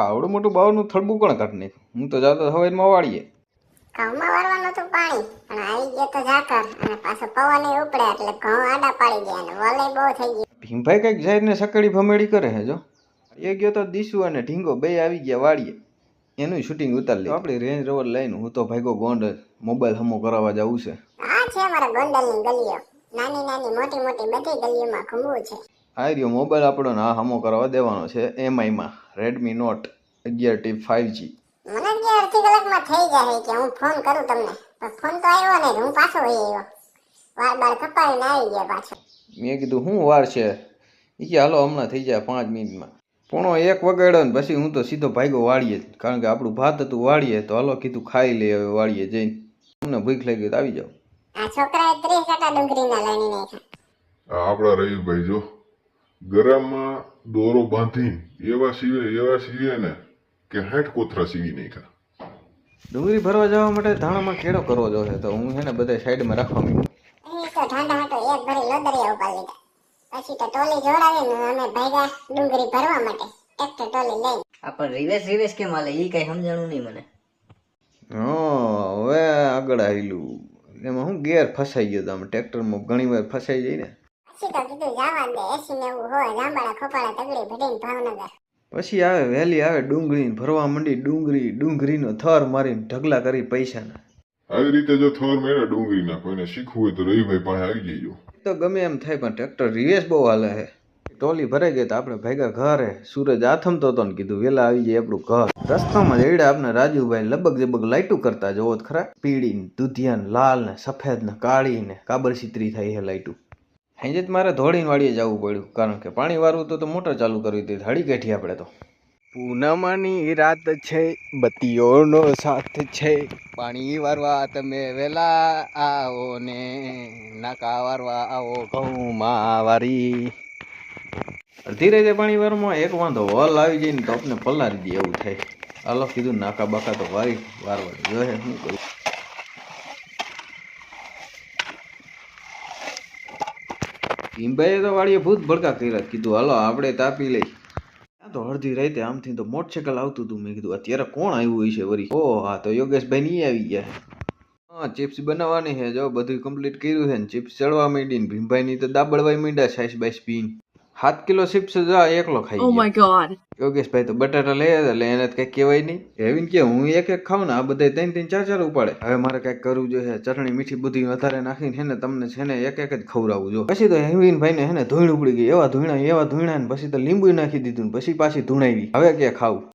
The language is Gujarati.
આવડું મોટું બાવનું થડબું કોણ કાઢી નાખ્યું? હું તો જાતો હવાઈમાં વાળીએ. ઘઉંમાં વારવાનું હતું પાણી પણ આવી ગયો તો ઝાકર અને પાછો પવન ઉપડે એટલે ઘઉં આડા પાડી ગયા અને વલય બહુ થઈ ગયું. ભીમભાઈ કઈક જઈને સકડી ભમેડી કરે હે જો. એ ગયો તો દીસુ અને ઢીંગો બે આવી ગયા વાળીએ. એનું શૂટિંગ ઉતારી લીધું. આપણી રેન્જ રોવર લઈને હું તો ભાઈકો ગોંડ મોબાઈલ હમો કરાવવા જવું છે. આ છે મારા ગોંડલની ગલીઓ, નાની નાની મોટી મોટી બધી ગલીઓમાં ઘૂમવું છે. આ રહ્યો મોબાઈલ આપણો આ હમો કરાવવા દેવાનો છે એમઆઈમાં Redmi Note 11T 5G. મને કે અડધી કલાકમાં થઈ જાય કે હું ફોન કરું તમને, પણ ફોન તો આવ્યો નહીં. હું પાછો વહી આવ્યો, વાર બાર કપાવીને આવી ગયો પાછો. મેં કીધું શું વાર છે? એ કે હાલો હમણાં થઈ જાય 5 મિનિટમાં. પોણો 1 વગાડ્યો ને પછી હું તો સીધો ભાગ્યો વાળીએ, કારણ કે આપણું ભાત હતું વાળીએ તો હાલો કીધું ખાઈ લે હવે વાળીએ જઈને. અમને ભૂખ લાગી તો આવી જાવ. આ છોકરાએ 30 કાંટા ડુંગળીના લણી નાખ્યા. આપણા રહીભાઈ જો ગરામાં દોરો બાંધીને એવા સીવે ને કે 60 કોથરા સીવી નાખ્યા. ડુંગળી ભરવા જવા માટે ધાણામાં કેળો કરવો જોઈએ તો હું છે ને બધા સાઈડમાં રાખવા માંડ્યું. એ તો ઠંડા હતો એક ભરી લોદરિયા ઉપાડી લીધા. પછી તો ટોલી જોડાવીને અમે ભાગ્યા ડુંગળી ભરવા માટે ટ્રેક્ટર ટોલી લઈને. આ પણ રિવેસ કેમ હાલે એ કઈ સમજાણું નહીં મને. હવે આગળ આવેલું એમાં હું ગેર ફસાઈ ગયો. આમ ટ્રેક્ટરમાં ઘણી વાર ફસાઈ જાય ને. પછી તો કીધું જવા દે, 80-90 હોય જાંબાળા ખોપાળા તગડી ભરીને ભાવનગર. પછી આવે વહેલી આવે ડુંગળી ભરવા માંડી. ડુંગળીનો થર મારીને ઢગલા કરી પૈસાના. આવી રીતે જો થોર મેળા ડુંગળીના કોઈને શીખવું હોય તો રહીભાઈ પાસે આવી જજો. તો ગમે એમ થાય પણ ટ્રેક્ટર રિવેસ બહુ હાલે છે. ટોલી ભરાઈ ગઈ તો આપણે ભેગા ઘરે સૂરજ આથમતો હતો ને કીધું વેલા આવી જાય આપણું ઘર. રસ્તામાં જઈડા આપણે રાજુભાઈ લબક જબક લાઈટું કરતા જોવો ખરા. પીળી ને દૂધિયા ને લાલ ને સફેદ ને કાળી ને કાબર સિત્રી થાય છે લાઈટું. હાંજે જ મારે ધોળીને વાળીએ જવું પડ્યું, કારણ કે પાણી વાળવું તો મોટર ચાલુ કરવી હતી. હળી કાઢી આપણે તો. પૂનમની રાત છે, બત્તીઓનો સાથ છે, પાણી વારવા તમે વેલા આવો ને નાકા વારવા આવો ઘઉંમાં વારી. અડધી રાતે પાણી વારમાં એક વાંધો વલ આવી જાય ને તો આપણે પલારી દઈએ એવું થાય. હાલો કીધું નાકા બાકા તો વારવાની જોઈએ. શું કરું? ભીમભાઈએ તો વાળીએ ભૂત ભડકા કર્યા. કીધું હાલો આપણે તાપી લઈ. તો અડધી રાતે આમથી તો મોટરસાઇકલ આવતું હતું. મેં કીધું અત્યારે કોણ આવ્યું હશે વરી? ઓ હા, તો યોગેશભાઈ ની આવી ગયા. હા, ચિપ્સ બનાવવાની છે જો, બધું કમ્પ્લીટ કર્યું છે ને ચિપ્સ ચડવા માંડી ને ભીમભાઈ ની તો દાબડવાઈ માંડ્યા. 6 પીન 7 કિલો ચિપ્સ એકલો ખાઈ ગયો. Oh my god. યોગેશભાઈ તો બટાટા લઈ આવ્યા એટલે એને કઈ કહેવાય નહીં. એવીને કે હું એક ખાઉં ને આ બધા 3-3 4-4 ઉપાડે. હવે મારે કઈક કરવું જોઈએ. ચટણી મીઠી બધી વધારે નાખીને હેને તમને છે ને એક જ ખવડાવવું જો. પછી તો હેવીન ભાઈ ને હેને ધોઈણ ઉપડી ગઈ. એવા ધોઈણા ને પછી તો લીંબુ નાખી દીધું ને પછી પાછી ધૂણાવી. હવે કે ખાવું